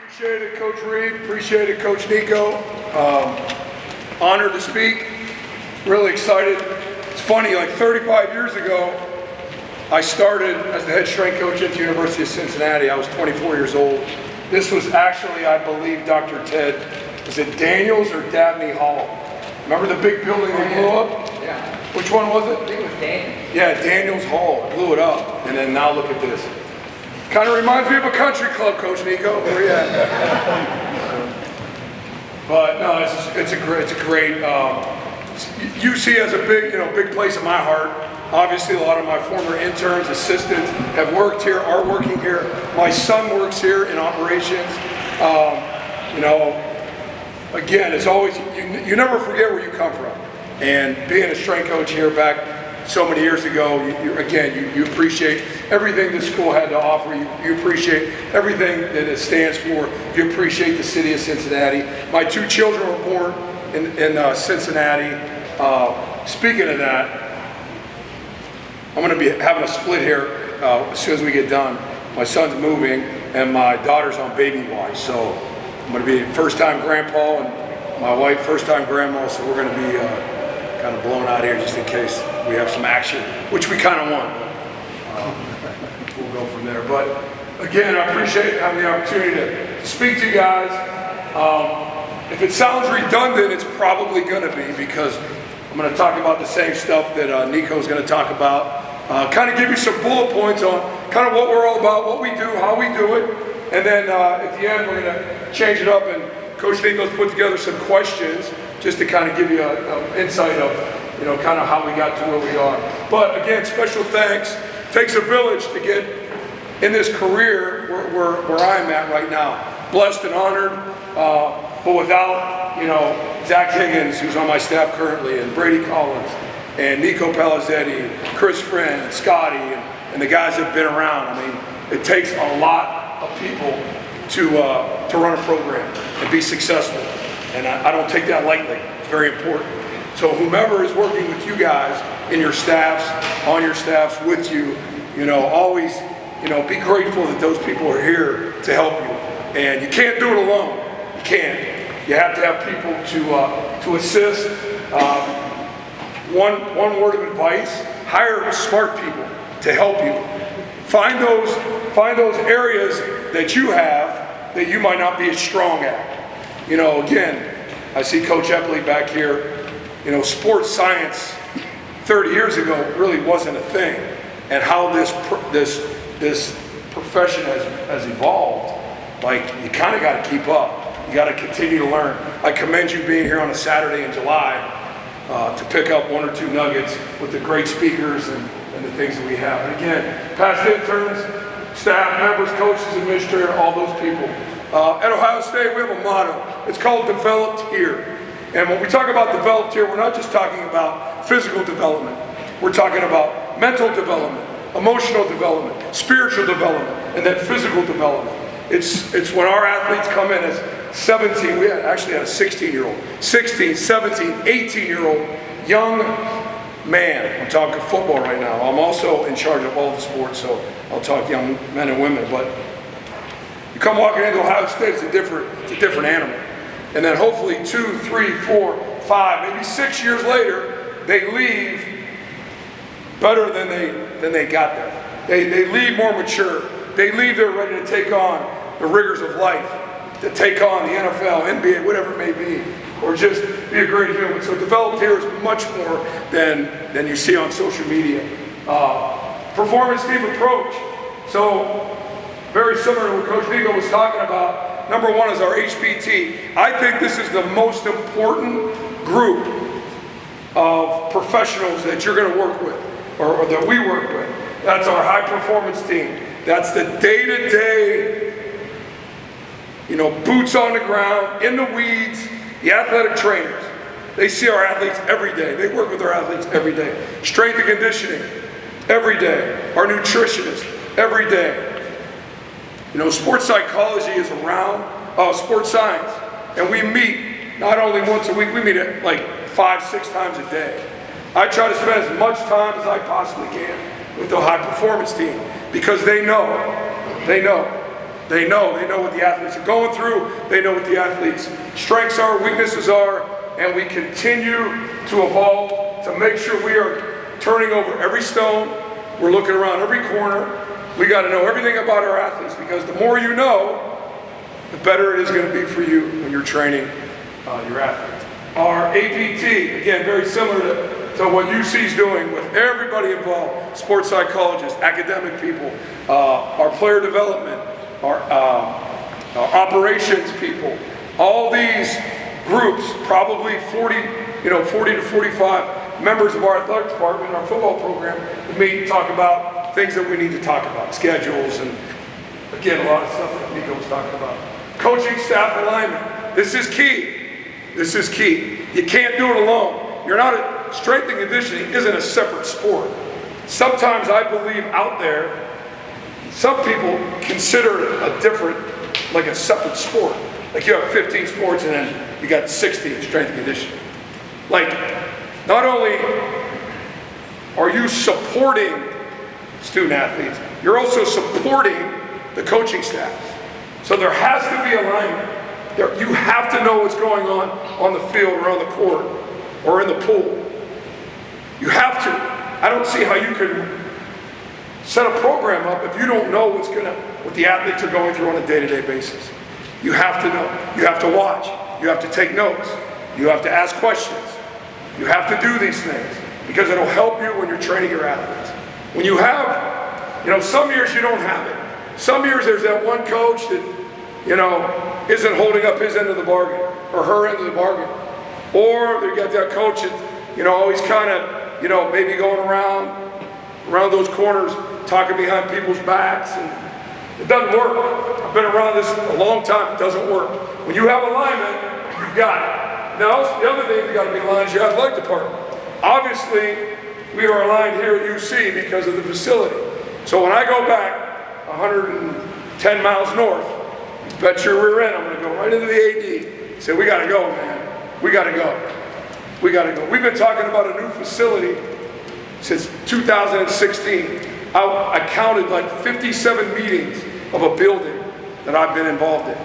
Appreciate it, Coach Reed. Appreciate it, Coach Nico. Honored to speak. Really excited. It's funny, like 35 years ago, I started as the head strength coach at the University of Cincinnati. I was 24 years old. This was actually, I believe, Dr. Ted, was it Daniels or Dabney Hall? Remember the big building that blew up? Yeah. Which one was it? I think it was Daniels. Yeah, Daniels Hall blew it up. And then now look at this. Kind of reminds me of a country club, Coach Nico. Where you at? But no, it's a great. UC has a big place in my heart. Obviously, a lot of my former interns, assistants have worked here, are working here. My son works here in operations. Again, it's always you never forget where you come from. And being a strength coach here back so many years ago, you appreciate everything the school had to offer. You appreciate everything that it stands for. You appreciate the city of Cincinnati. My two children were born in Cincinnati. Speaking of that, I'm going to be having a split here as soon as we get done. My son's moving, and my daughter's on baby watch. So I'm going to be first-time grandpa, and my wife first-time grandma. So we're going to be kind of blown out here just in case we have some action, which we kind of want. We'll go from there. But again, I appreciate having the opportunity to speak to you guys. If it sounds redundant, it's probably going to be, because I'm going to talk about the same stuff that Nico's going to talk about. Kind of give you some bullet points on kind of what we're all about, what we do, how we do it. And then at the end, we're going to change it up, and Coach Nico's put together some questions just to kind of give you an insight of, kind of how we got to where we are. But again, special thanks. Takes a village to get in this career where I'm at right now. Blessed and honored, but without, Zach Higgins, who's on my staff currently, and Brady Collins, and Nico Palazetti, Chris Friend, and Scotty, and the guys that have been around. I mean, it takes a lot of people to run a program and be successful. And I don't take that lightly. It's very important. So whomever is working with you guys, in your staffs, on your staffs, with you, always, be grateful that those people are here to help you. And you can't do it alone. You can't. You have to have people to assist. One word of advice: hire smart people to help you. Find those areas that you have that you might not be as strong at. Again, I see Coach Epley back here. Sports science 30 years ago really wasn't a thing, and how this profession has evolved. Like, you kind of got to keep up. You got to continue to learn. I commend you being here on a Saturday in July to pick up one or two nuggets with the great speakers and the things that we have. And again, past interns, staff members, coaches, administrators, all those people. At Ohio State, we have a motto. It's called Developed Here. And when we talk about developed here, we're not just talking about physical development. We're talking about mental development, emotional development, spiritual development, and then physical development. It's when our athletes come in as 17, we actually had a 16-year-old, 16, 17, 18-year-old young man. I'm talking football right now. I'm also in charge of all the sports, so I'll talk young men and women. But you come walking into Ohio State, it's a different animal. And then hopefully 2, 3, 4, 5, maybe 6 years later, they leave better than they got there. They leave more mature. They leave there ready to take on the rigors of life, to take on the NFL, NBA, whatever it may be, or just be a great human. So developed here is much more than you see on social media. Performance team approach. So very similar to what Coach Nico was talking about. Number one is our HPT. I think this is the most important group of professionals that you're going to work with, or that we work with. That's our high performance team. That's the day-to-day, boots on the ground, in the weeds, the athletic trainers. They see our athletes every day. They work with our athletes every day. Strength and conditioning, every day. Our nutritionists, every day. Sports psychology is around sports science, and we meet not only once a week, we meet it like 5-6 times a day. I try to spend as much time as I possibly can with the high performance team, because they know They know what the athletes are going through. They know what the athletes' strengths are, weaknesses are, and we continue to evolve to make sure we are turning over every stone. We're looking around every corner. We got to know everything about our athletes, because the more you know, the better it is going to be for you when you're training your athletes. Our APT, again, very similar to what UC is doing with everybody involved, sports psychologists, academic people, our player development, our operations people, all these groups, probably 40 to 45 members of our athletic department, our football program, we meet and talk about things that we need to talk about, schedules, and again, a lot of stuff that Nico was talking about. Coaching staff alignment. This is key. This is key. You can't do it alone. Strength and conditioning isn't a separate sport. Sometimes I believe out there, some people consider it a different, like a separate sport. Like you have 15 sports and then you got 60 in strength and conditioning. Like, not only are you supporting student athletes, you're also supporting the coaching staff. So there has to be alignment. You have to know what's going on the field or on the court or in the pool. You have to. I don't see how you can set a program up if you don't know what the athletes are going through on a day-to-day basis. You have to know. You have to watch. You have to take notes. You have to ask questions. You have to do these things because it'll help you when you're training your athletes. When you have, some years you don't have it. Some years there's that one coach that, isn't holding up his end of the bargain or her end of the bargain. Or you got that coach that, always kind of, maybe going around those corners, talking behind people's backs, and it doesn't work. I've been around this a long time. It doesn't work. When you have alignment, you've got it. Now, the other thing you got to be aligned is your athletic department. Obviously, we are aligned here at UC because of the facility. So when I go back 110 miles north, you bet your rear end I'm going to go right into the AD. Say, we got to go, man. We got to go. We got to go. We've been talking about a new facility since 2016. I counted like 57 meetings of a building that I've been involved in.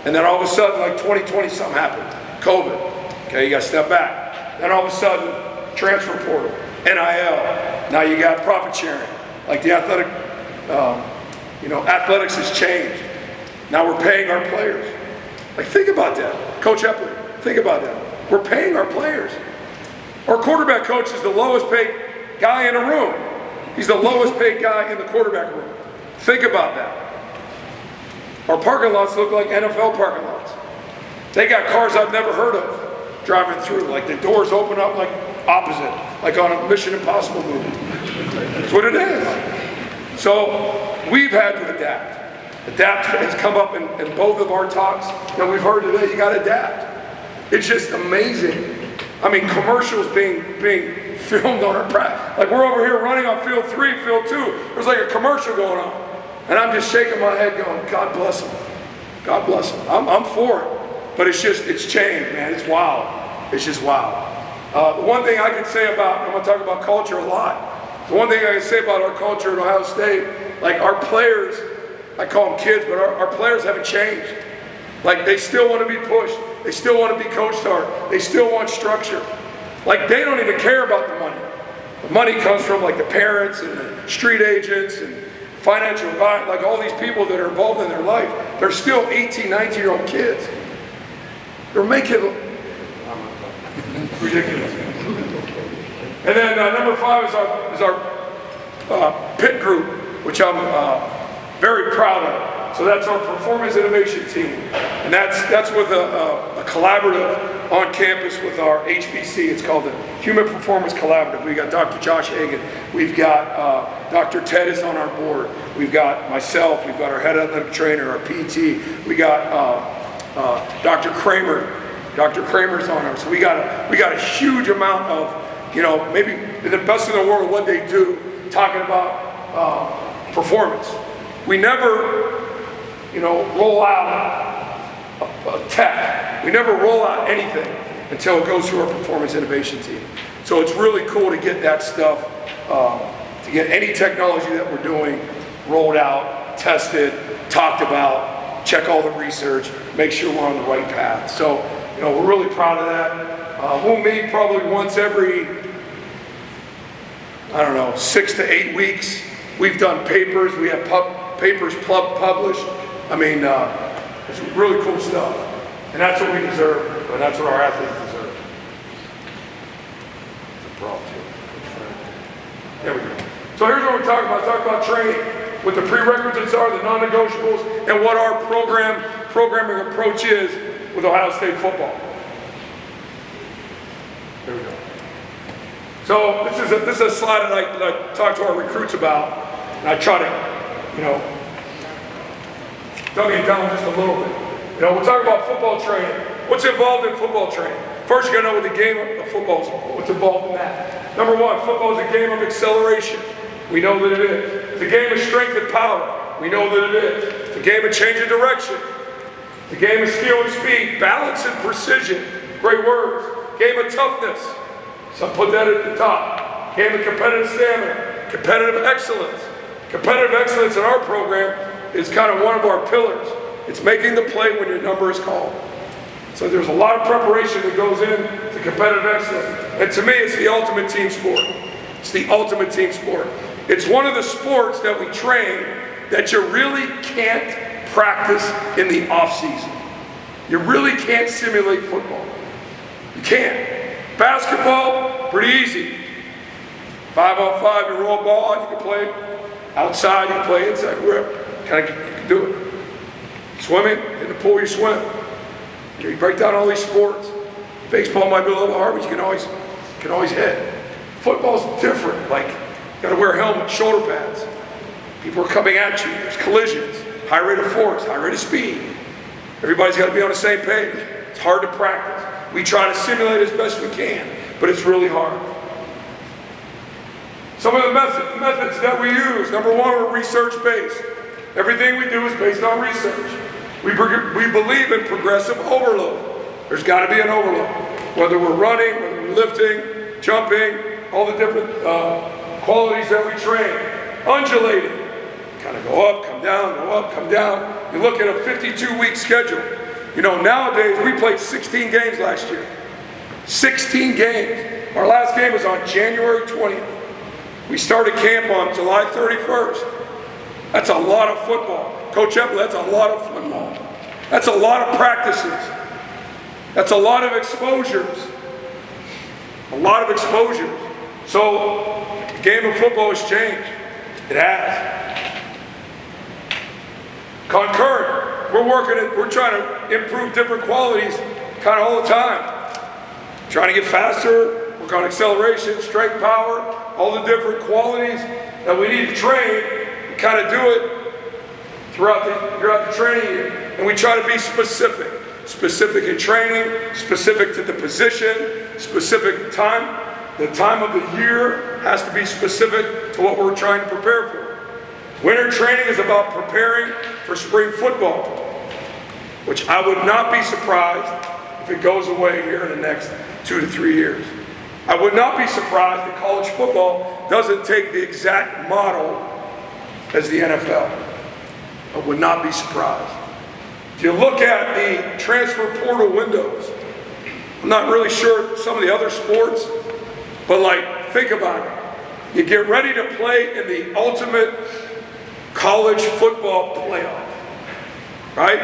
And then all of a sudden, like 2020, something happened. COVID. Okay, you got to step back. Then all of a sudden, transfer portal, NIL. Now you got profit sharing. Like the athletics has changed. Now we're paying our players. Like, think about that. Coach Epley, think about that. We're paying our players. Our quarterback coach is the lowest paid guy in the room. He's the lowest paid guy in the quarterback room. Think about that. Our parking lots look like NFL parking lots. They got cars I've never heard of driving through. Like the doors open up like opposite, like on a Mission Impossible movie. That's what it is. So we've had to adapt. Adapt has come up in both of our talks that we've heard today. You got to adapt. It's just amazing. I mean, commercials being filmed on our practice. Like we're over here running on field 3, field 2. There's like a commercial going on. And I'm just shaking my head going, God bless them. God bless them. I'm for it. But it's changed, man. It's wild. It's just wild. The one thing I can say about, I'm going to talk about culture a lot. The one thing I can say about our culture at Ohio State, like our players, I call them kids, but our players haven't changed. Like they still want to be pushed. They still want to be coached hard. They still want structure. Like they don't even care about the money. The money comes from like the parents and the street agents and financial advice, like all these people that are involved in their life. They're still 18, 19-year-old kids. They're making ridiculous. And then number 5 is our PIT group, which I'm very proud of. So that's our performance innovation team. And that's with a collaborative on campus with our HPC. It's called the Human Performance Collaborative. We got Dr. Josh Hagan. We've got Dr. Ted is on our board. We've got myself. We've got our head athletic trainer, our PT. We got Dr. Kramer. Dr. Kramer's on ours. So we got a huge amount of, maybe the best in the world what they do, talking about performance. We never, roll out a tech. We never roll out anything until it goes through our performance innovation team. So it's really cool to get that stuff, to get any technology that we're doing rolled out, tested, talked about, check all the research, make sure we're on the right path. So, we're really proud of that. We'll meet probably once every, 6 to 8 weeks. We've done papers. We have papers published. It's really cool stuff. And that's what we deserve, and that's what our athletes deserve. It's a problem too. There we go. So here's what we're talking about. Talk about training, what the prerequisites are, the non-negotiables, and what our programming approach is with Ohio State football. There we go. So this is a slide that I talk to our recruits about, and I try to, dumb it down just a little bit. We'll talk about football training. What's involved in football training? First, you got to know what the game of football is. What's involved in that? Number one, football is a game of acceleration. We know that it is. It's a game of strength and power. We know that it is. It's a game of change of direction. It's a game of skill and speed, balance and precision. Great words. Game of toughness. So put that at the top. Game of competitive stamina. Competitive excellence. Competitive excellence in our program is kind of one of our pillars. It's making the play when your number is called. So there's a lot of preparation that goes into competitive excellence. And to me, it's the ultimate team sport. It's the ultimate team sport. It's one of the sports that we train that you really can't practice in the off season. You really can't simulate football. You can't. Basketball, pretty easy. 5-on-5, you roll a ball, you can play outside, you can play inside, wherever. You can do it. Swimming, in the pool you swim. You break down all these sports. Baseball might be a little hard, but you can always hit. Football's different. Like, you got to wear a helmet, shoulder pads. People are coming at you. There's collisions, high rate of force, high rate of speed. Everybody's got to be on the same page. It's hard to practice. We try to simulate as best we can, but it's really hard. Some of the methods that we use. Number one, we're research-based. Everything we do is based on research. We believe in progressive overload. There's got to be an overload. Whether we're running, whether we're lifting, jumping, all the different qualities that we train. Undulating. Kind of go up, come down, go up, come down. You look at a 52-week schedule. Nowadays, we played 16 games last year. 16 games. Our last game was on January 20th. We started camp on July 31st. That's a lot of football. Coach Eppley, that's a lot of football. That's a lot of practices. That's a lot of exposures. A lot of exposures. So, the game of football has changed. It has. Concurrent. We're trying to improve different qualities kind of all the time. Trying to get faster, work on acceleration, strength, power, all the different qualities that we need to train. We kind of do it throughout the training year. And we try to be specific. Specific in training, specific to the position, specific time. The time of the year has to be specific to what we're trying to prepare for. Winter training is about preparing for spring football, which I would not be surprised if it goes away here in the next 2 to 3 years. I would not be surprised that college football doesn't take the exact model as the NFL. I would not be surprised. If you look at the transfer portal windows, I'm not really sure some of the other sports, but think about it. You get ready to play in the ultimate college football playoff, right?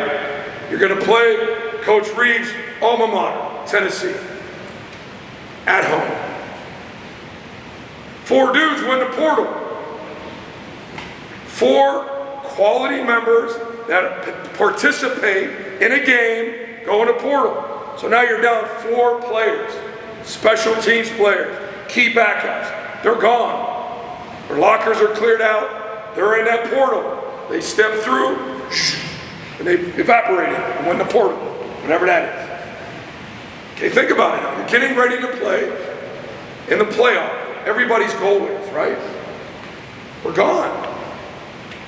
You're going to play Coach Reeves' alma mater, Tennessee, at home. 4 dudes win the portal. 4 quality members that participate in a game go in the portal. So now you're down 4 players, special teams players, key backups. They're gone. Their lockers are cleared out. They're in that portal. They step through, and they evaporate it and win the portal, whatever that is. Okay, think about it. You're getting ready to play in the playoff. Everybody's goal is, right? We're gone,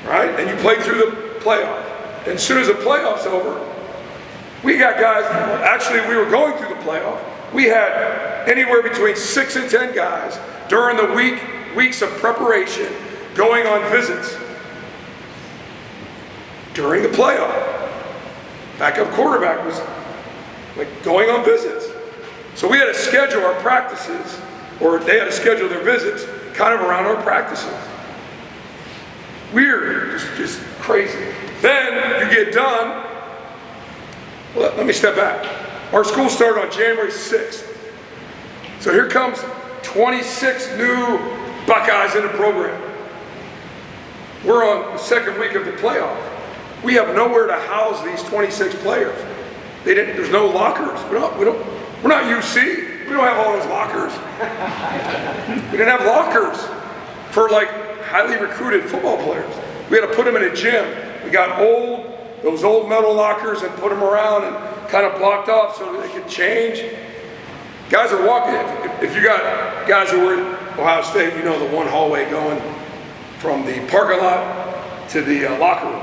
right? And you play through the playoff. And as soon as the playoff's over, we got guys, actually we were going through the playoff. We had anywhere between 6 and 10 guys during the weeks of preparation going on visits during the playoff. backup quarterback was like going on visits. So we had to schedule our practices, or they had to schedule their visits kind of around our practices. Weird, just crazy. Then you get done. Well, let me step back. Our school started on January 6th. So here comes 26 new Buckeyes in the program. We're on the second week of the playoff. We have nowhere to house these 26 players. There's no lockers. We're not UC. We don't have all those lockers. We didn't have lockers for like highly recruited football players. We had to put them in a gym. We got those old metal lockers and put them around and kind of blocked off so that they could change. Guys are walking. If you got guys who were at Ohio State, you know the one hallway going from the parking lot to the locker room.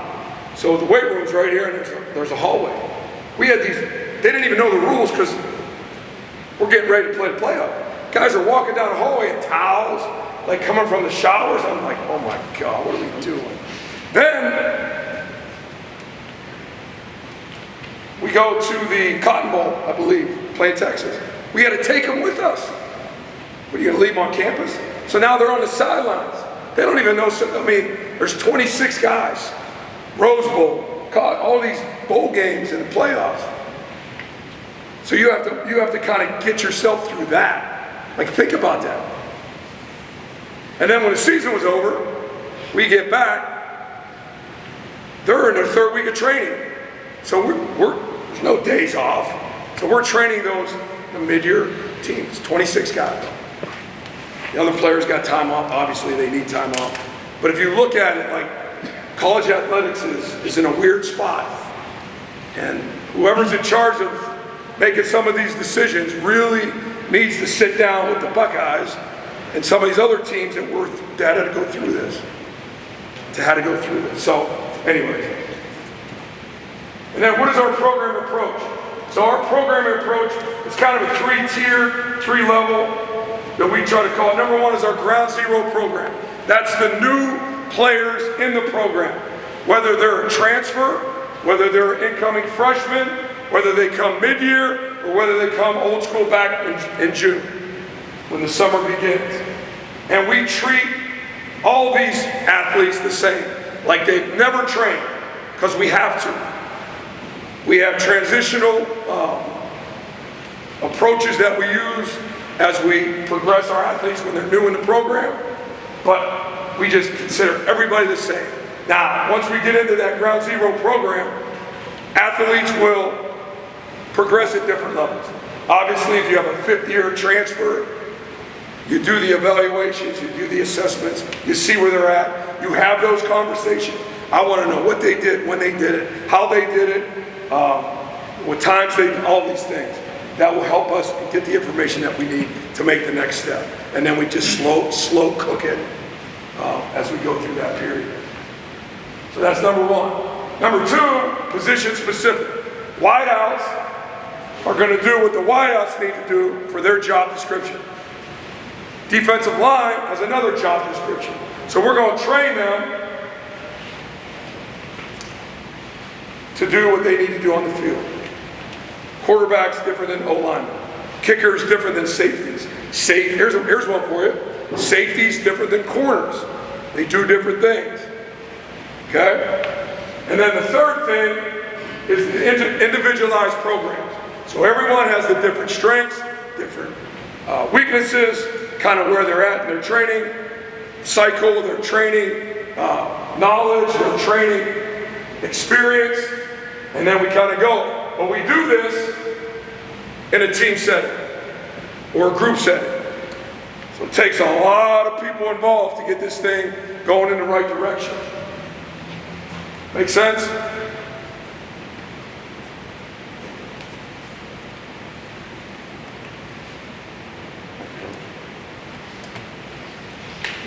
So the weight room's right here, and there's a hallway. We had these. They didn't even know the rules because we're getting ready to play the playoff. Guys are walking down the hallway in towels, like coming from the showers. I'm like, oh my God, what are we doing? Then we go to the Cotton Bowl, I believe, playing Texas. We had to take them with us. What, are you going to leave them on campus? So now they're on the sidelines. They don't even know. I mean, there's 26 guys. Rose Bowl, all these bowl games and the playoffs. So you have to kind of get yourself through that. Like, think about that. And then when the season was over, we get back. They're in their third week of training. So there's no days off. So we're training the mid-year teams, 26 guys. The other players got time off. Obviously, they need time off. But if you look at it, like, college athletics is in a weird spot. And whoever's in charge of making some of these decisions really needs to sit down with the Buckeyes and some of these other teams that had to go through this. So, anyways. And then what is our program approach? So our program approach is kind of a three-tier, three-level that we try to call. Number one is our ground zero program. That's the new players in the program. Whether they're a transfer, whether they're an incoming freshman, whether they come mid-year, or whether they come old school back in June, when the summer begins. And we treat all these athletes the same, like they've never trained, because we have to. We have transitional approaches that we use as we progress our athletes when they're new in the program, but we just consider everybody the same. Now, once we get into that ground zero program, athletes will progress at different levels. Obviously, if you have a fifth-year transfer, you do the evaluations, you do the assessments, you see where they're at, you have those conversations. I want to know what they did, when they did it, how they did it, what times they did, all these things. That will help us get the information that we need to make the next step. And then we just slow cook it as we go through that period. So that's number one. Number two, position specific. Wideouts are going to do what the wideouts need to do for their job description. Defensive line has another job description. So we're going to train them to do what they need to do on the field. Quarterbacks different than O-linemen. Kickers different than safeties. Here's one for you. Safeties different than corners. They do different things. Okay? And then the third thing is the individualized programs. So everyone has the different strengths, different weaknesses, kind of where they're at in their training cycle, their training knowledge, their training experience, and then we kind of go. But we do this in a team setting or a group setting. So it takes a lot of people involved to get this thing going in the right direction. Make sense?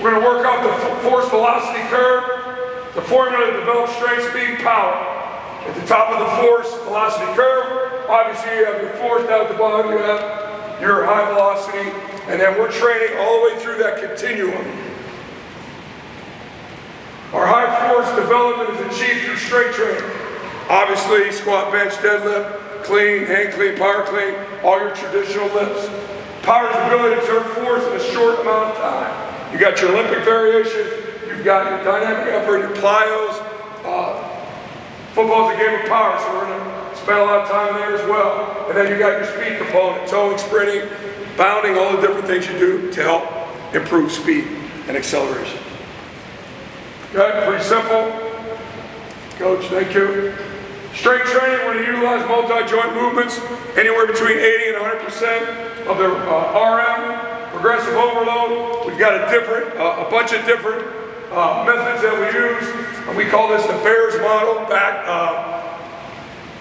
We're going to work out the force velocity curve, the formula to develop strength, speed, power. At the top of the force velocity curve, obviously you have your force. Down at the bottom you have your high velocity. And then we're training all the way through that continuum. Our high force development is achieved through strength training. Obviously, squat, bench, deadlift, clean, hang clean, power clean, all your traditional lifts. Power is the ability to exert force in a short amount of time. You got your Olympic variations, you've got your dynamic effort, your plyos. Football is a game of power, so we're going to spend a lot of time there as well. And then you got your speed component, towing, sprinting, bounding, all the different things you do to help improve speed and acceleration. Okay, pretty simple. Coach, thank you. Strength training, we're going to utilize multi-joint movements, anywhere between 80 and 100% of the RM. Progressive overload, we've got a bunch of different methods that we use. And we call this the Bears model.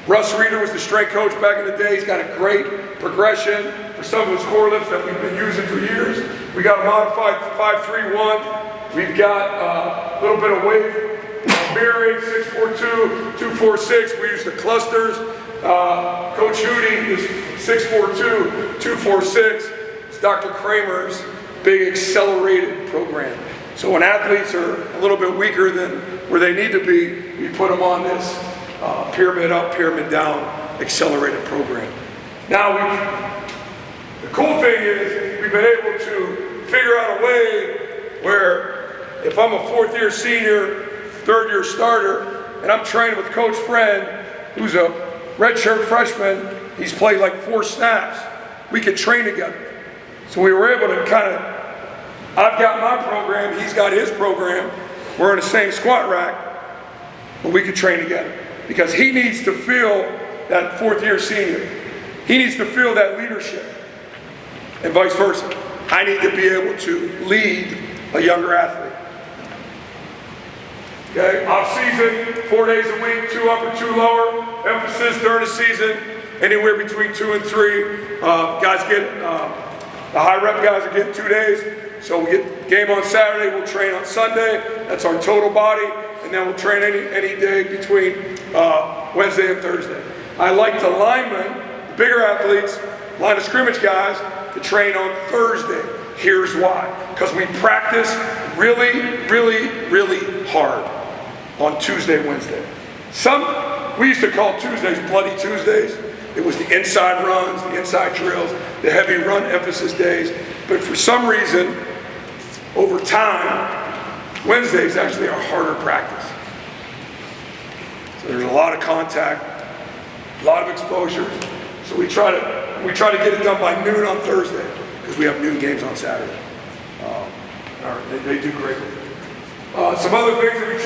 Russ Reeder was the strength coach back in the day. He's got a great progression for some of his core lifts that we've been using for years. We got a modified 5-3-1. We've got a little bit of weight. Mirroring 6-4-2, 2-4-6. We use the clusters. Coach Hootie is 6-4-2, 2-4-6. It's Dr. Kramer's big accelerated program. So when athletes are a little bit weaker than where they need to be, we put them on this pyramid up, pyramid down, accelerated program. Now, the cool thing is we've been able to figure out a way where if I'm a fourth-year senior, third-year starter, and I'm training with Coach Friend, who's a redshirt freshman, he's played like 4 snaps, we could train together. So we were able to kind of, I've got my program, he's got his program, we're in the same squat rack, but we could train together. Because he needs to feel that fourth-year senior. He needs to feel that leadership, and vice versa. I need to be able to lead a younger athlete. Okay, off season, 4 days a week, 2 upper, 2 lower. Emphasis during the season, anywhere between 2 and 3. Guys get, the high rep guys are getting 2 days. So we get game on Saturday, we'll train on Sunday. That's our total body. And then we'll train any day between Wednesday and Thursday. I like the linemen, the bigger athletes, line of scrimmage guys, to train on Thursday. Here's why. Because we practice really, really, really hard on Tuesday, Wednesday. We used to call Tuesdays Bloody Tuesdays. It was the inside runs, the inside drills, the heavy run emphasis days. But for some reason, over time, Wednesdays actually are harder practice. So there's a lot of contact, a lot of exposure. So we try to get it done by noon on Thursday because we have noon games on Saturday. They do great with it. Some other things that we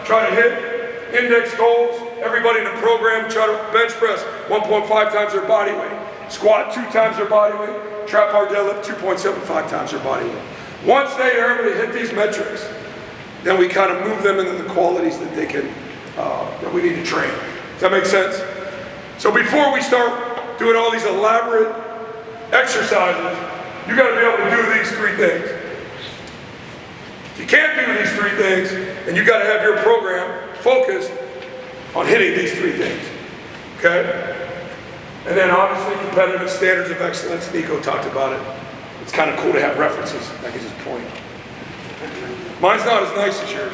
try to hit: index goals. Everybody in the program try to bench press 1.5 times their body weight, squat 2 times their body weight, trap bar deadlift 2.75 times their body weight. Once they are able to hit these metrics, then we kind of move them into the qualities that they can, that we need to train. Does that make sense? So before we start doing all these elaborate exercises, you got to be able to do these 3 things. If you can't do these 3 things, then you got to have your program focused on hitting these 3 things. Okay? And then obviously competitive standards of excellence. Nico talked about it. It's kind of cool to have references. I can just point. Mine's not as nice as yours.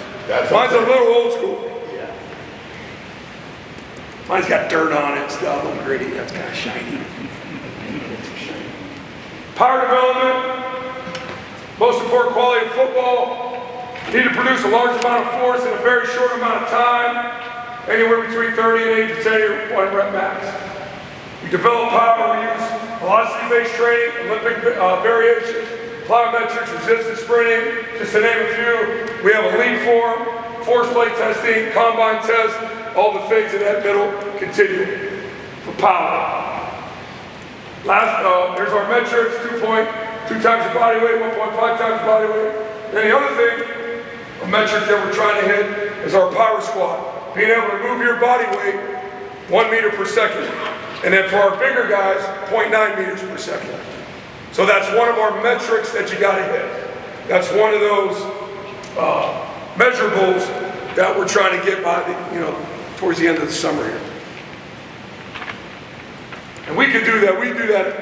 Mine's a little old school. Yeah. Mine's got dirt on it, stuff, and gritty. That's kind of shiny. Power development. Most important quality of football. Need to produce a large amount of force in a very short amount of time. Anywhere between 30 and 8 to 10 your 1 rep max. We develop power, we use velocity-based training, Olympic variations, plyometrics, resistance sprinting, just to name a few. We have a lead form, force plate testing, combine test, all the things in that middle continuum for power. Here's our metrics: 2 times your body weight, 1.5 times your body weight. Then the other thing, a metric that we're trying to hit is our power squat. Being able to move your body weight 1 meter per second. And then for our bigger guys, 0.9 meters per second. So that's one of our metrics that you got to hit. That's one of those measurables that we're trying to get by towards the end of the summer here. And we can do that. We do that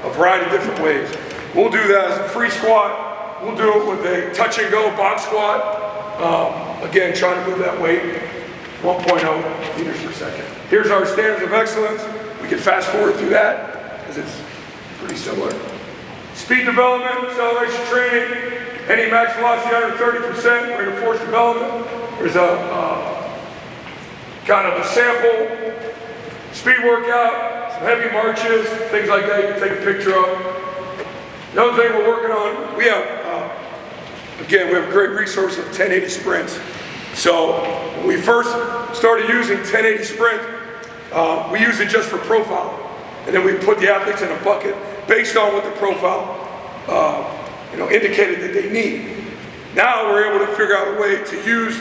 a variety of different ways. We'll do that as a free squat. We'll do it with a touch and go box squat. Again, trying to move that weight. 1.0 meters per second. Here's our standards of excellence. We can fast forward through that because it's pretty similar. Speed development, acceleration training, any max velocity under 30%, rate of force development. There's a kind of a sample speed workout, some heavy marches, things like that you can take a picture of. The other thing we're working on, we have, again, we have a great resource of 1080 sprints. So when we first started using 1080 sprint, we used it just for profiling. And then we put the athletes in a bucket based on what the profile indicated that they need. Now we're able to figure out a way to use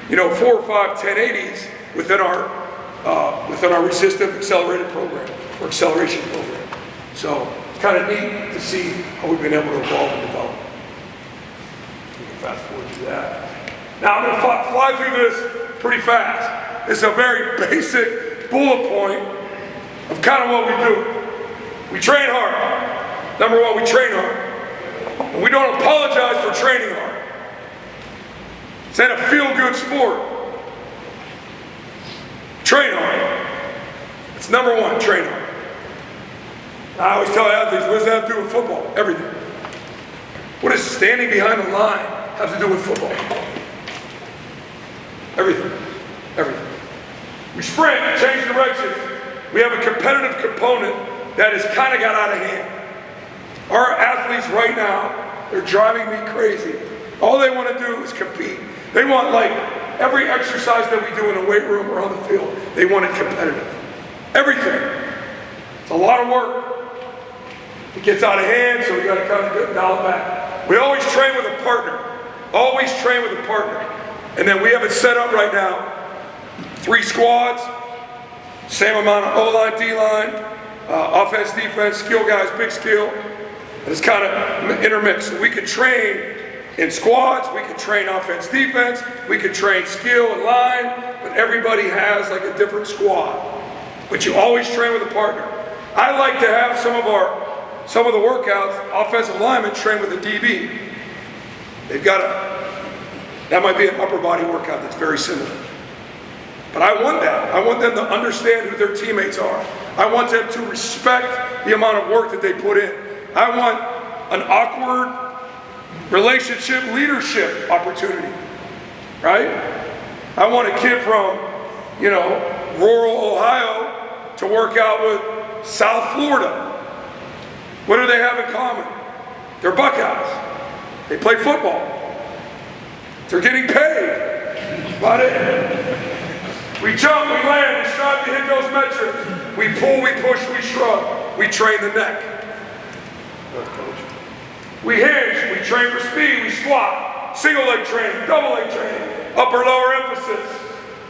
4 or 5 1080s within our resistive accelerated program or acceleration program. So it's kind of neat to see how we've been able to evolve and develop. We can fast forward through that. Now I'm going to fly through this pretty fast. It's a very basic bullet point of kind of what we do. We train hard. Number one, we train hard. And we don't apologize for training hard. It's not a feel-good sport. Train hard. It's number one, train hard. I always tell athletes, what does that have to do with football? Everything. What does standing behind the line have to do with football? Everything. Everything. We sprint, change directions. We have a competitive component that has kind of got out of hand. Our athletes right now, they're driving me crazy. All they want to do is compete. They want, like, every exercise that we do in the weight room or on the field, they want it competitive. Everything. It's a lot of work. It gets out of hand, so we got to kind of dial it back. We always train with a partner. Always train with a partner. And then we have it set up right now. 3 squads, same amount of O-line, D-line, offense, defense, skill guys, big skill. And it's kind of intermixed. So we could train in squads, we could train offense, defense, we could train skill and line, but everybody has like a different squad. But you always train with a partner. I like to have some of the workouts, offensive linemen train with a DB. They've got that might be an upper body workout that's very similar. But I want that. I want them to understand who their teammates are. I want them to respect the amount of work that they put in. I want an awkward relationship leadership opportunity, right? I want a kid from, rural Ohio to work out with South Florida. What do they have in common? They're Buckeyes. They play football. They're getting paid. That's about it. We jump, we land, we strive to hit those metrics. We pull, we push, we shrug. We train the neck. We hinge, we train for speed, we squat. Single leg training, double leg training, upper lower emphasis.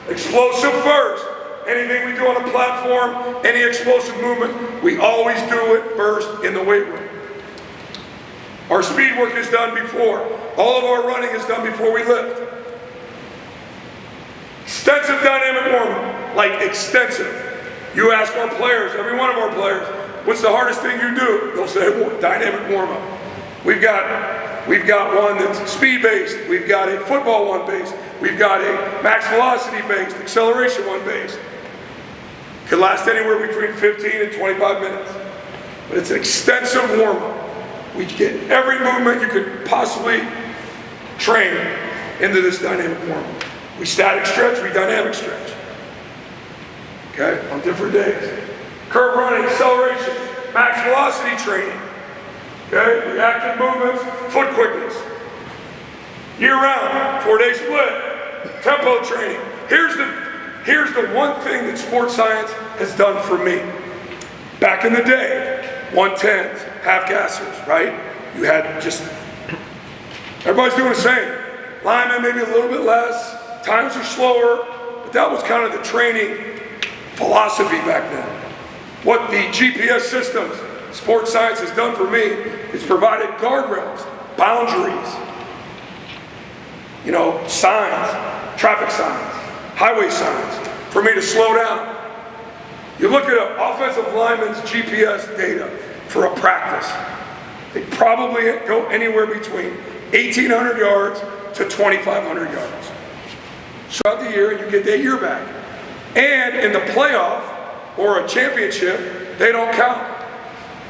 Explosive first. Anything we do on a platform, any explosive movement, we always do it first in the weight room. Our speed work is done before. All of our running is done before we lift. Extensive dynamic warm-up, like extensive. You ask our players, every one of our players, what's the hardest thing you do? They'll say dynamic warm-up. We've got one that's speed-based. We've got a football one based. We've got a max velocity-based, acceleration one based. Could last anywhere between 15 and 25 minutes. But it's an extensive warm-up. We get every movement you could possibly train into this dynamic warm-up. We static stretch, we dynamic stretch. Okay, on different days. Curve running, acceleration, max velocity training. Okay, reactive movements, foot quickness. Year-round, 4-day split, tempo training. Here's the one thing that sports science has done for me. Back in the day, 110s, half gassers, right? You had just, everybody's doing the same. Linemen maybe a little bit less, times are slower, but that was kind of the training philosophy back then. What the GPS systems, sports science has done for me is provided guardrails, boundaries, signs, traffic signs, highway signs, for me to slow down. You look at an offensive lineman's GPS data for a practice, they probably go anywhere between 1,800 yards to 2,500 yards. throughout the year, and you get that year back. And in the playoff or a championship, they don't count.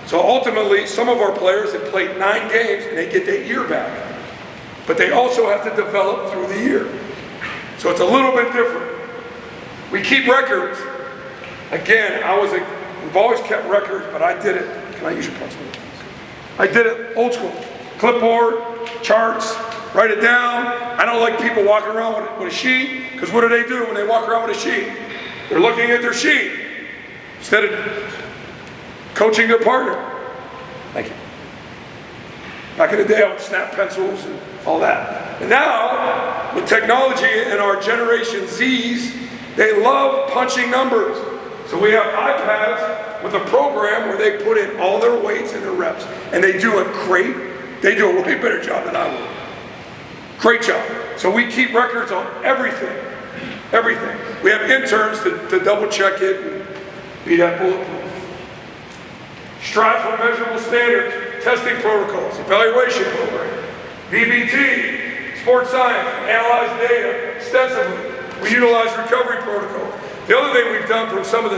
So ultimately, some of our players have played 9 games and they get that year back. But they also have to develop through the year. So it's a little bit different. We keep records. Again, we've always kept records, but I did it. Can I use your pencil? I did it old school. Clipboard, charts, write it down. I don't like people walking around with a sheet, because what do when they walk around with a sheet? They're looking at their sheet instead of coaching their partner. Thank you. Back in the day, I would snap pencils and all that. And now, with technology and our Generation Zs, they love punching numbers. So we have iPads with a program where they put in all their weights and their reps. And they do a way better job than I would. Great job. So we keep records on everything. Everything. We have interns to double check it and be that bulletproof. Strive for measurable standards, testing protocols, evaluation program, VBT, sports science, analyze data extensively. We utilize recovery protocols. The other thing we've done from some of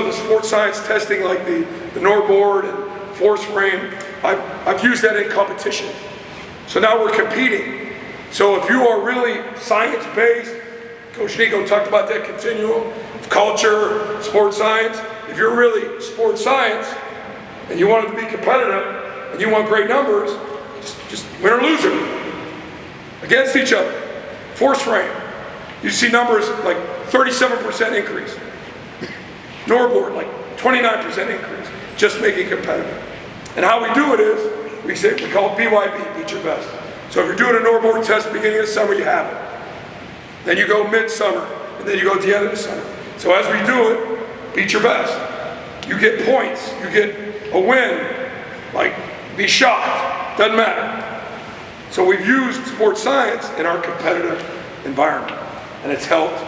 the sports science testing, like the NORBOARD and force frame, I've used that in competition. So now we're competing. So if you are really science-based, Coach Nico talked about that continuum of culture, sports science. If you're really sports science and you want it to be competitive and you want great numbers, just win or loser against each other. Force frame. You see numbers like 37% increase. NORBOARD, like 29% increase, just making competitive. And how we do it is, we call it BYB, beat your best. So if you're doing a NORBOARD test at the beginning of the summer, you have it. Then you go mid-summer, and then you go at the end of the summer. So as we do it, beat your best. You get points, you get a win, like be shocked, doesn't matter. So we've used sports science in our competitive environment, and it's helped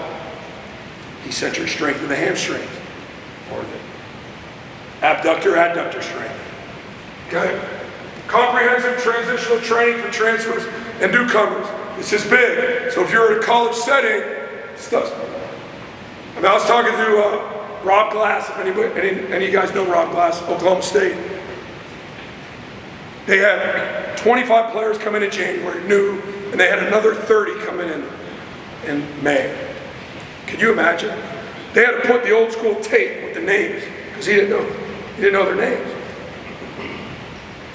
eccentric strength in the hamstring, or the abductor-adductor strength. Okay? Comprehensive transitional training for transfers and newcomers. This is big. So if you're in a college setting, I was talking to Rob Glass, if any of you guys know Rob Glass, Oklahoma State. They had 25 players come in January, new, and they had another 30 coming in May. Can you imagine? They had to put the old school tape with the names, because he didn't know their names.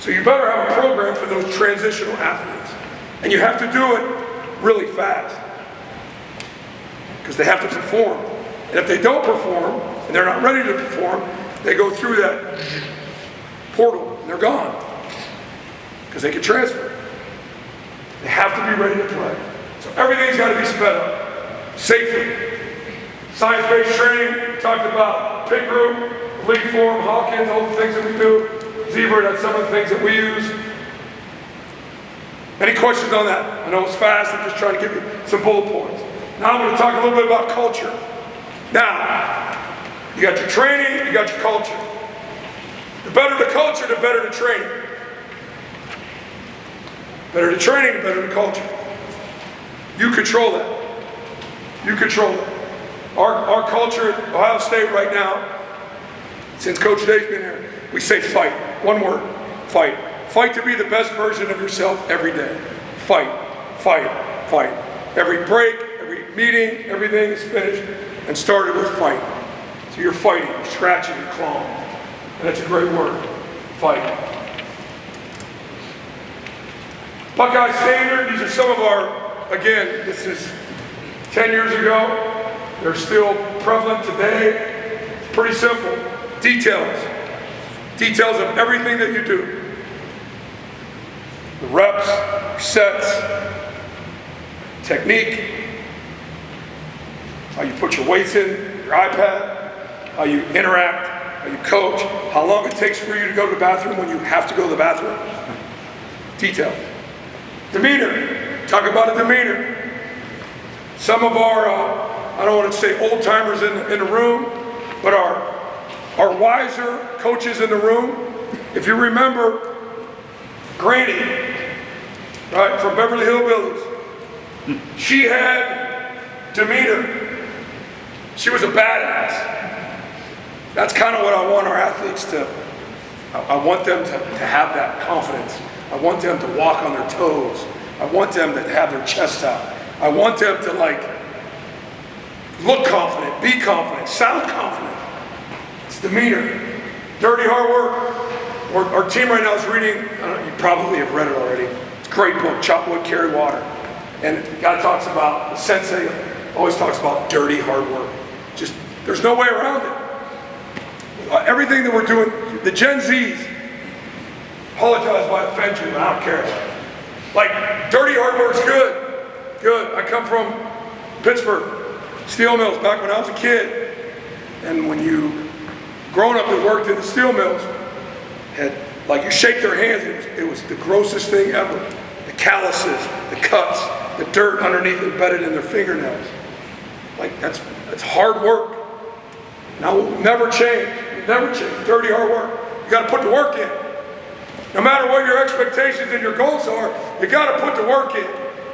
So you better have a program for those transitional athletes. And you have to do it really fast, because they have to perform. And if they don't perform, and they're not ready to perform, they go through that portal, and they're gone, because they can transfer. They have to be ready to play. So everything's got to be sped up, safely. Science-based training, we talked about pit group, league form, Hawkins, all the things that we do. Zebra, that's some of the things that we use. Any questions on that? I know it's fast, I'm just trying to give you some bullet points. Now I'm going to talk a little bit about culture. Now, you got your training, you got your culture. The better the culture, the better the training. Better the training, the better the culture. You control that. You control it. Our culture at Ohio State right now, since Coach Day's been here, we say fight. One word, fight. Fight to be the best version of yourself every day. Fight, fight, fight. Every break, every meeting, everything is finished and started with fight. So you're fighting, you're scratching, you're clawing. And that's a great word, fight. Buckeye Standard, these are some of our, again, this is 10 years ago. They're still prevalent today. It's pretty simple. Details. Details of everything that you do. The reps, sets, technique, how you put your weights in, your iPad, how you interact, how you coach, how long it takes for you to go to the bathroom when you have to go to the bathroom. Detail. Demeanor. Talk about a demeanor. Some of our, I don't want to say old timers in the room, but our wiser coaches in the room. If you remember Granny, right, from Beverly Hillbillies, she had demeanor. She was a badass. That's kind of what I want our athletes to, I want them to have that confidence. I want them to walk on their toes. I want them to have their chest out. I want them to look confident, be confident, sound confident. It's demeanor. Dirty hard work. Our team right now is reading, you probably have read it already. It's a great book, Chop Wood, Carry Water. And God talks about, the sensei always talks about dirty hard work. Just, there's no way around it. Everything that we're doing, the Gen Zs, apologize if I offend you, but I don't care. Dirty hard work's good. Good. I come from Pittsburgh, steel mills, back when I was a kid. And when you, growing up that worked in the steel mills, you shake their hands, it was the grossest thing ever. The calluses, the cuts, the dirt underneath embedded in their fingernails. That's hard work. Now, we'll never change. We'll never change. Dirty hard work. You got to put the work in. No matter what your expectations and your goals are, you got to put the work in.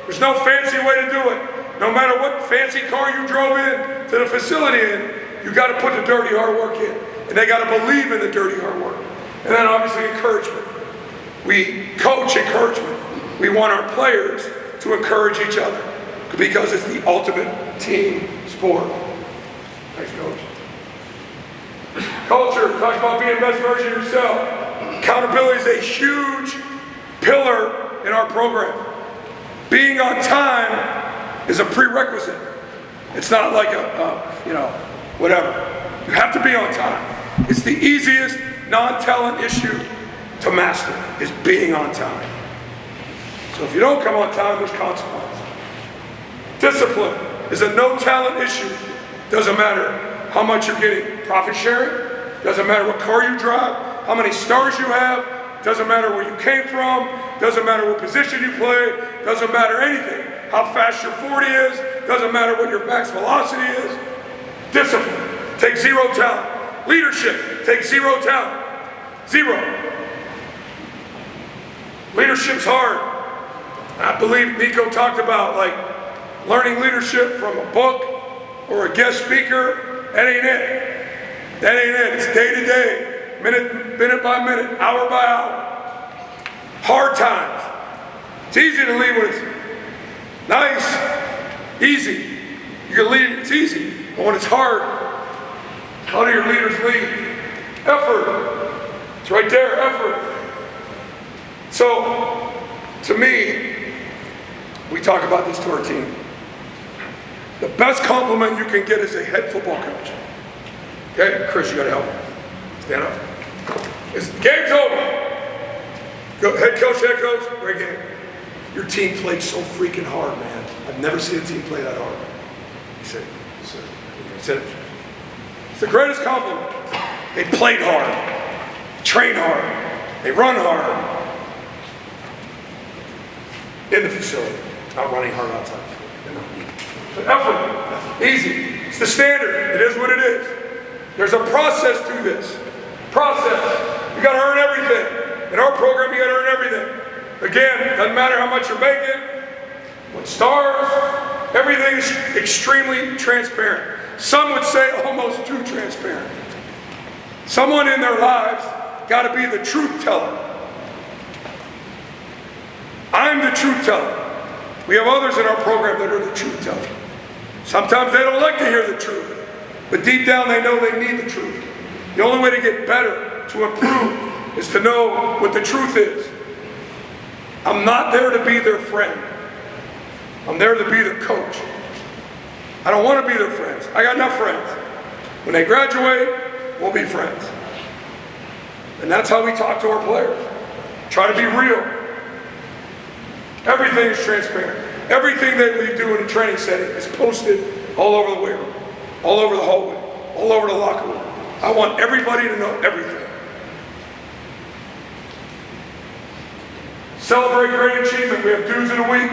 There's no fancy way to do it. No matter what fancy car you drove in to the facility in, you got to put the dirty hard work in. And they got to believe in the dirty hard work. And then obviously encouragement. We coach encouragement. We want our players to encourage each other because it's the ultimate team sport. Thanks, Coach. Culture, talk about being the best version of yourself. Accountability is a huge pillar in our program. Being on time is a prerequisite. It's not like whatever. You have to be on time. It's the easiest non-talent issue to master, is being on time. So if you don't come on time, there's consequences. Discipline is a no-talent issue. Doesn't matter how much you're getting profit sharing. Doesn't matter what car you drive, how many stars you have. Doesn't matter where you came from. Doesn't matter what position you play. Doesn't matter anything. How fast your 40 is. Doesn't matter what your max velocity is. Discipline takes zero talent. Leadership takes zero talent. Zero. Leadership's hard. I believe Nico talked about learning leadership from a book or a guest speaker. That ain't it. That ain't it. It's day to day, minute by minute, hour by hour. Hard times. It's easy to lead when it's nice, easy. You can lead, it's easy. But when it's hard, how do your leaders lead? Effort. It's right there, effort. So, to me, we talk about this to our team. The best compliment you can get is a head football coach. Okay, Chris, you gotta help me. Stand up. Game's over. Go, head coach, great game. Your team played so freaking hard, man. I've never seen a team play that hard. He said, it's the greatest compliment. They played hard, train hard, they run hard. In the facility, not running hard outside. The effort, easy. It's the standard. It is what it is. There's a process to this. Process. You got to earn everything. In our program, you got to earn everything. Again, doesn't matter how much you're making, what stars, everything is extremely transparent. Some would say almost too transparent. Someone in their lives got to be the truth teller. I'm the truth teller. We have others in our program that are the truth teller. Sometimes they don't like to hear the truth, but deep down they know they need the truth. The only way to get better, to improve, is to know what the truth is. I'm not there to be their friend. I'm there to be their coach. I don't want to be their friends. I got enough friends. When they graduate, we'll be friends. And that's how we talk to our players. Try to be real. Everything is transparent. Everything that we do in a training setting is posted all over the weight room, all over the hallway, all over the locker room. I want everybody to know everything. Celebrate great achievement. We have dudes of the week,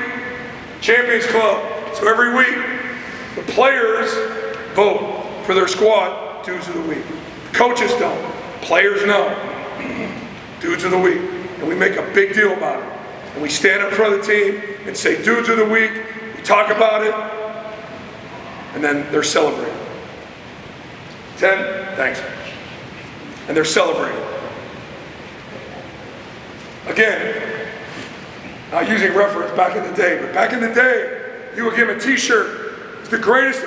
Champions Club. So every week, the players vote for their squad dudes of the week. Coaches don't. Players know. Dudes of the week. And we make a big deal about it. And we stand up in front of the team and say, dudes of the week. We talk about it. and then they're celebrated. 10, thanks. And they're celebrated. Again, not using reference back in the day, but back in the day, you would give them a t-shirt. It's the greatest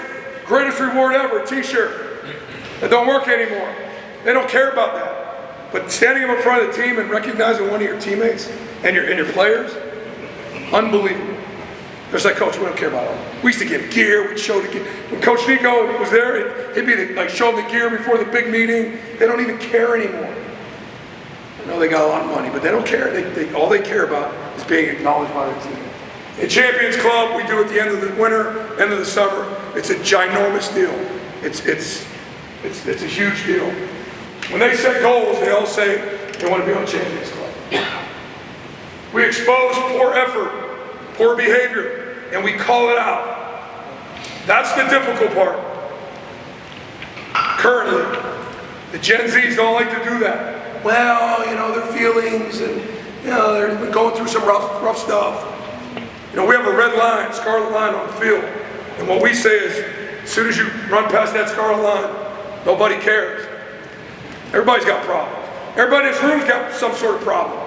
reward ever, a t-shirt. That don't work anymore. They don't care about that. But standing up in front of the team and recognizing one of your teammates and your players, unbelievable. There's like, Coach, we don't care about it. We used to give gear, we'd show the gear. When Coach Nico was there, he'd be like showing the gear before the big meeting. They don't even care anymore. I know they got a lot of money, but they don't care. All they care about is being acknowledged by their team. In Champions Club, we do it at the end of the winter, end of the summer. It's a ginormous deal. It's a huge deal. When they set goals, they all say they want to be on Champions Club. We expose poor effort, poor behavior, and we call it out. That's the difficult part. Currently, the Gen Zs don't like to do that. Well, you know, their feelings, and you know, they're going through some rough stuff. You know, we have a red line, scarlet line on the field, and what we say is, as soon as you run past that scarlet line, nobody cares. Everybody's got problems. Everybody in this room's got some sort of problem.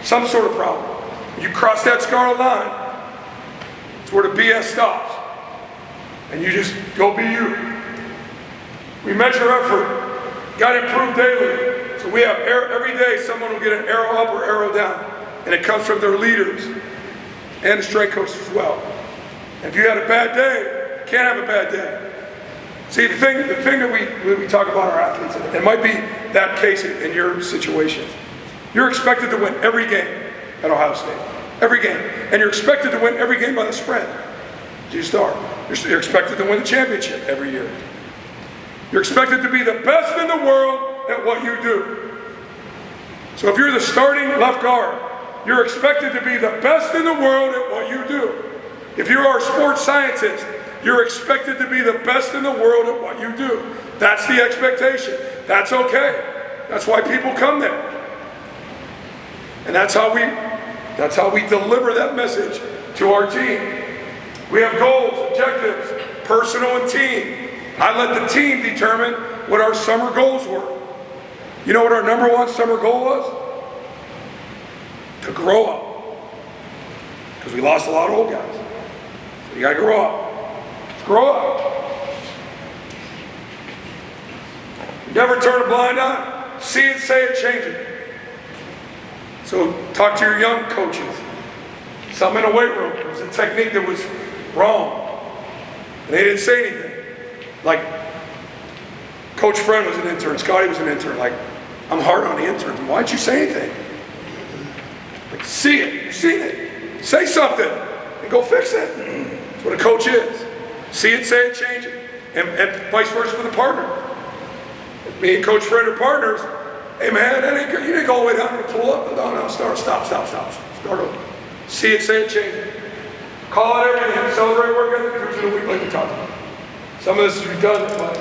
Some sort of problem. When you cross that scarlet line, it's where the BS stops. And you just go be you. We measure effort. Got to improve daily. So we have every day someone will get an arrow up or arrow down. And it comes from their leaders and the strength coaches as well. And if you had a bad day, you can't have a bad day. See, the thing that we talk about our athletes, and it might be that case in your situation. You're expected to win every game at Ohio State. Every game. And you're expected to win every game by the spread. You start. You're expected to win the championship every year. You're expected to be the best in the world at what you do. So if you're the starting left guard, you're expected to be the best in the world at what you do. If you are a sports scientist, you're expected to be the best in the world at what you do. That's the expectation. That's okay. That's why people come there. And that's how we deliver that message to our team. We have goals, objectives, personal and team. I let the team determine what our summer goals were. You know what our number one summer goal was? To grow up. Because we lost a lot of old guys. So you got to grow up. Grow up. Never turn a blind eye. See it, say it, change it. So talk to your young coaches. Some in a weight room. It was a technique that was wrong. And they didn't say anything. Like, Coach Friend was an intern. Scotty was an intern. Like, I'm hard on the interns. Why didn't you say anything? Like, see it. You've seen it. Say something and go fix it. That's what a coach is. See it, say it, change it. And vice versa for the partner. If me and Coach Friend are partners, hey man, you didn't go all the way down to the pull up. No, stop. Start over. See it, say it, change it. Call it everything. Celebrate work ethic, coach of the week like we talked about. Some of this is redundant, but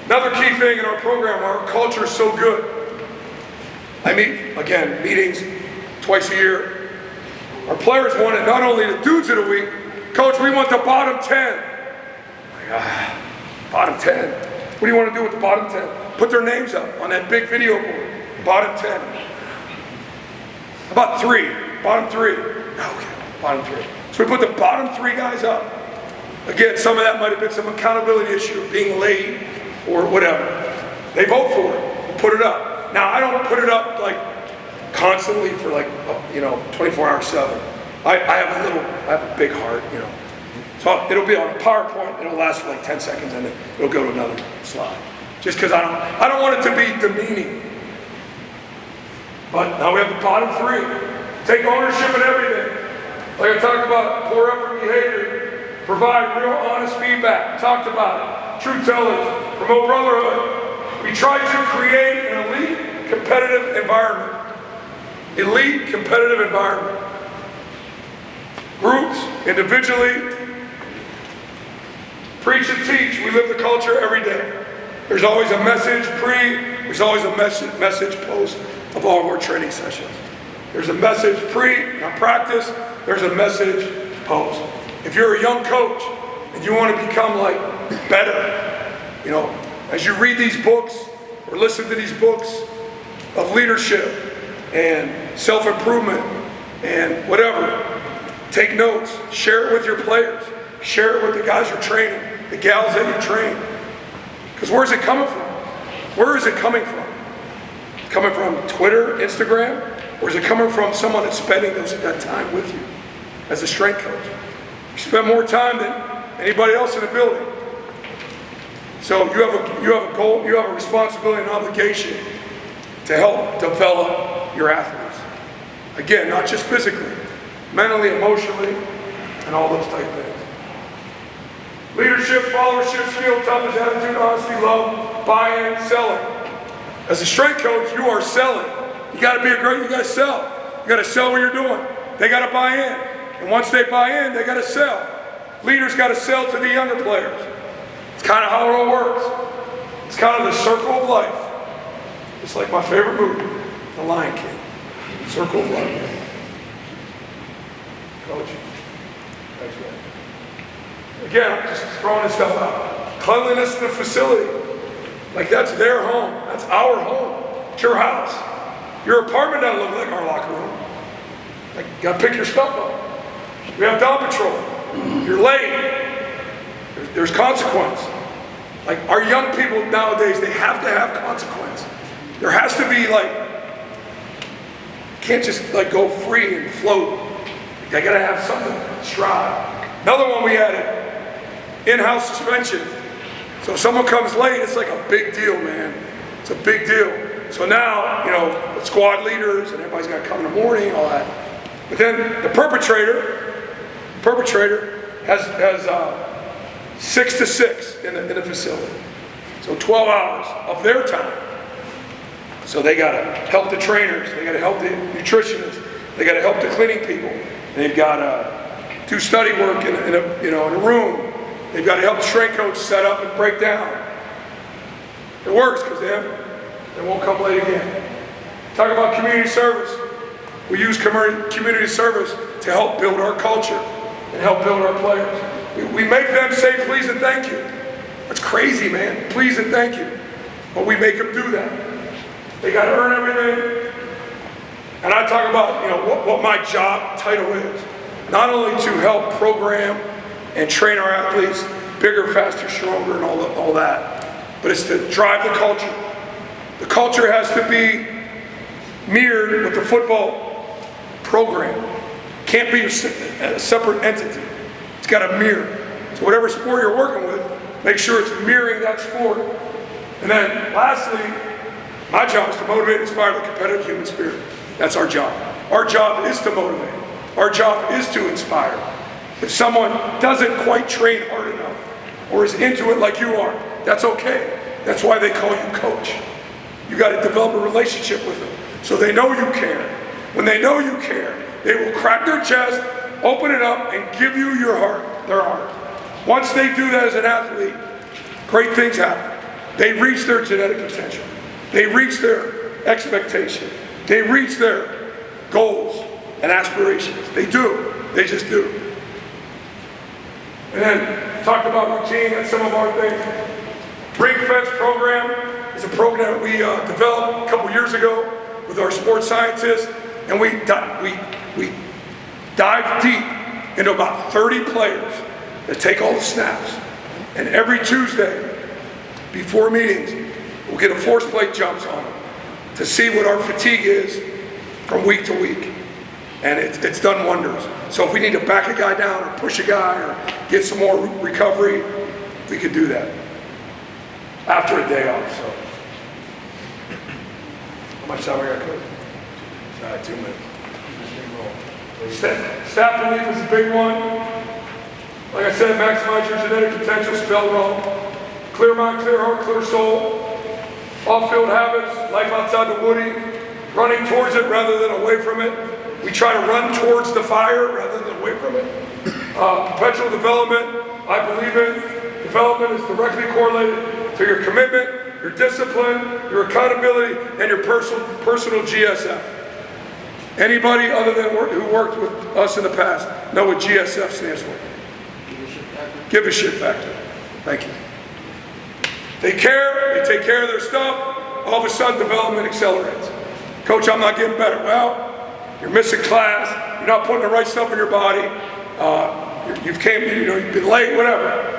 another key thing in our program, our culture is so good. I meet, again, meetings twice a year. Our players want it, not only the dudes of the week. Coach, we want the bottom 10. Like, bottom 10? What do you want to do with the bottom 10? Put their names up on that big video board. Bottom 10. About 3. Bottom 3. Okay, bottom 3. So we put the bottom 3 guys up. Again, some of that might have been some accountability issue of being late or whatever. They vote for it. We put it up. Now, I don't put it up like constantly for like, 24/7. I have a big heart, So it'll be on a PowerPoint, it'll last for like 10 seconds and then it'll go to another slide. Just because I don't want it to be demeaning. But now we have the bottom 3. Take ownership in everything. Like I talked about, poor effort behavior. Provide real honest feedback. Talked about it. Truth tellers. Promote brotherhood. We try to create an elite competitive environment. Elite competitive environment. Groups, individually, preach and teach. We live the culture every day. There's always a message there's always a message post of all of our training sessions. There's a message not practice, there's a message post. If you're a young coach and you want to become like better, you know, as you read these books or listen to these books of leadership and self-improvement and whatever, take notes, share it with your players, share it with the guys you're training, the gals that you train. Because where's it coming from? Where is it coming from? Coming from Twitter, Instagram, or is it coming from someone that's spending that time with you as a strength coach? You spend more time than anybody else in the building. So you have a goal, you have a responsibility and obligation to help develop your athletes. Again, not just physically, mentally, emotionally, and all those type things. Leadership, followership, skill, toughness, attitude, honesty, love, buy-in, selling. As a strength coach, you are selling. You got to be you got to sell. You got to sell what you're doing. They got to buy in. And once they buy in, they got to sell. Leaders got to sell to the younger players. It's kind of how it all works. It's kind of the circle of life. It's like my favorite movie, The Lion King. Circle of life. Coach. Thanks, man. Again, I'm just throwing this stuff out. Cleanliness in the facility. Like that's their home. That's our home. It's your house. Your apartment doesn't look like our locker room. Like, you gotta pick your stuff up. We have dog patrol. You're late. There's consequence. Like our young people nowadays, they have to have consequence. There has to be like, can't just like go free and float. They gotta have something to strive. Another one we added, in-house suspension. So if someone comes late, it's like a big deal, man. It's a big deal. So now, you know, squad leaders and everybody's got to come in the morning, all that. But then the perpetrator has 6 to 6 in the facility. So 12 hours of their time. So they got to help the trainers. They got to help the nutritionists. They got to help the cleaning people. They've got to do study work in a room. They've got to help the strength coach set up and break down. It works because they won't come late again. Talk about community service. We use community service to help build our culture and help build our players. We make them say please and thank you. That's crazy, man. Please and thank you. But we make them do that. They got to earn everything. And I talk about, you know, what my job title is. Not only to help program and train our athletes bigger, faster, stronger, and all that, but it's to drive the culture. The culture has to be mirrored with the football program. It can't be a separate entity. It's got to mirror. So whatever sport you're working with, make sure it's mirroring that sport. And then lastly, my job is to motivate and inspire the competitive human spirit. That's our job. Our job is to motivate. Our job is to inspire. If someone doesn't quite train hard enough or is into it like you are, that's okay. That's why they call you coach. You got to develop a relationship with them so they know you care. When they know you care, they will crack their chest, open it up, and give you your heart, their heart. Once they do that as an athlete, great things happen. They reach their genetic potential. They reach their expectation. They reach their goals and aspirations. They do. They just do. And then talked about routine and some of our things. Ring fence program is a program that we developed a couple years ago with our sports scientists, and we dive deep into about 30 players that take all the snaps. And every Tuesday, before meetings, we'll get a force plate jumps on them to see what our fatigue is from week to week. And it's done wonders. So if we need to back a guy down or push a guy or get some more recovery, we could do that after a day off. So how much time I got, Coach? 2 minutes. Staff belief is a big one. Like I said, maximize your genetic potential, spelled wrong. Clear mind, clear heart, clear soul. Off-field habits, life outside the woody, running towards it rather than away from it. We try to run towards the fire rather than away from it. Perpetual development, I believe in. Development is directly correlated to your commitment, your discipline, your accountability, and your personal GSF. Anybody other than who worked with us in the past know what GSF stands for? Give a shit factor. Thank you. They care, they take care of their stuff, all of a sudden development accelerates. Coach, I'm not getting better. Well, you're missing class, you're not putting the right stuff in your body, you've been late, whatever.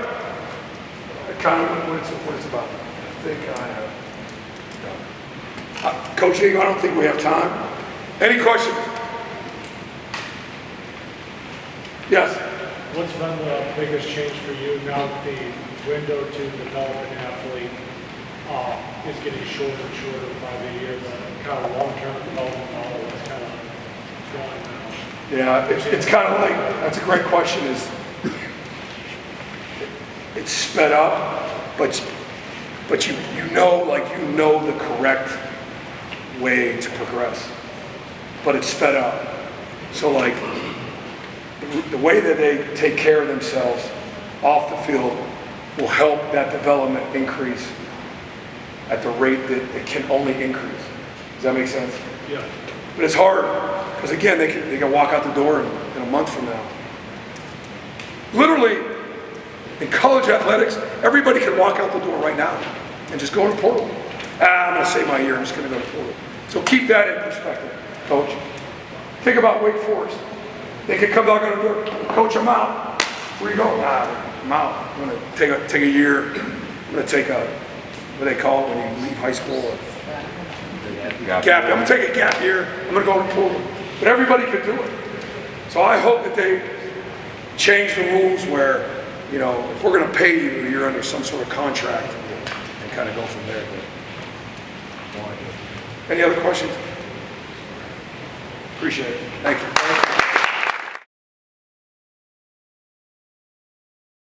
Kind of what it's about. I think I have. Coach Eagle, I don't think we have time. Any questions? Yes? What's been the biggest change for you now that the window to develop an athlete is getting shorter and shorter by the year? The kind of long-term development model is kind of going now. Yeah, it's kind of like, that's a great question, it's sped up, but you know the correct way to progress, but it's sped up. So like the way that they take care of themselves off the field will help that development increase at the rate that it can only increase. Does that make sense? Yeah. But it's hard because again they can walk out the door in a month from now. Literally. In college athletics, everybody can walk out the door right now and just go in the portal. I'm going to save my year, I'm just going to go to the portal. So keep that in perspective, Coach. Think about Wake Forest. They could come back on the door, Coach, I'm out. Where you going? Nah, I'm out. I'm going to take a year. I'm going to take a, what do they call it when you leave high school? Gap. I'm going to take a gap year. I'm going to go to the portal. But everybody could do it. So I hope that they change the rules where, you know, if we're going to pay you, you're under some sort of contract and kind of go from there. But, any other questions? Appreciate it. Thank you.